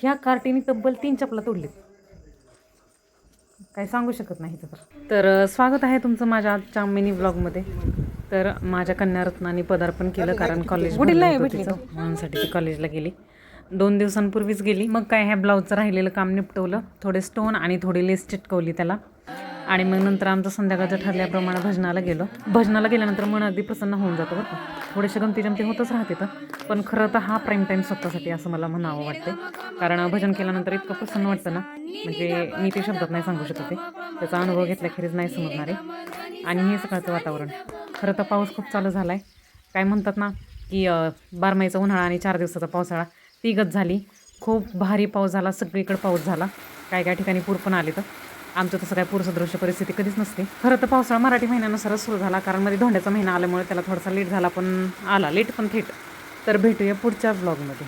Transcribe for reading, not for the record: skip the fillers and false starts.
ह्या कार्टीने तब्बल 3 चपला तोडलीत. काय सांगू शकत नाही तर स्वागत आहे तुमचं माझ्या आजच्या मिनी व्लॉगमध्ये. तर माझ्या कन्या रत्नाने पदार्पण केलं कारण कॉलेज म्हणूनसाठी ती कॉलेजला गेली. 2 दिवसांपूर्वीच गेली. मग काय ह्या ब्लाऊजचं राहिलेलं काम निपटवलं. थोडे स्टोन आणि थोडी लेस चिटकवली त्याला. आणि मग नंतर आमचं संध्याकाळचं ठरल्याप्रमाणे भजनाला गेलो. भजनाला गेल्यानंतर मन अगदी प्रसन्न होऊन जातं बरं का. थोडेसे गमती होतच राहते पण खरं तर हा प्राईम टाईम स्वतःसाठी असं मला म्हणावं वाटते. कारण भजन केल्यानंतर इतकं प्रसन्न वाटतं ना, म्हणजे मी ते शब्दात नाही सांगू शकत ते. त्याचा अनुभव घेतल्याखेरीज नाही समजणार आहे. आणि हे सकाळचं वातावरण खरं तर पाऊस खूप चालू झाला आहे. काय म्हणतात ना की 12 उन्हाळा आणि 4 दिवसाचा पावसाळा ती गत झाली. खूप भारी पाऊस झाला, सगळीकडे पाऊस झाला. काय ठिकाणी पूर पण आले. तर आमचं तसं काय पूरसदृश्य परिस्थिती कधीच नसते. खरं तर पावसाळा मराठी महिन्यानुसारच सुरू झाला कारण मध्ये धोंड्याचा महिना आल्यामुळे त्याला थोडासा लेट झाला, पण आला लेट पण थेट. तर भेटूया पुढच्या व्लॉगमध्ये.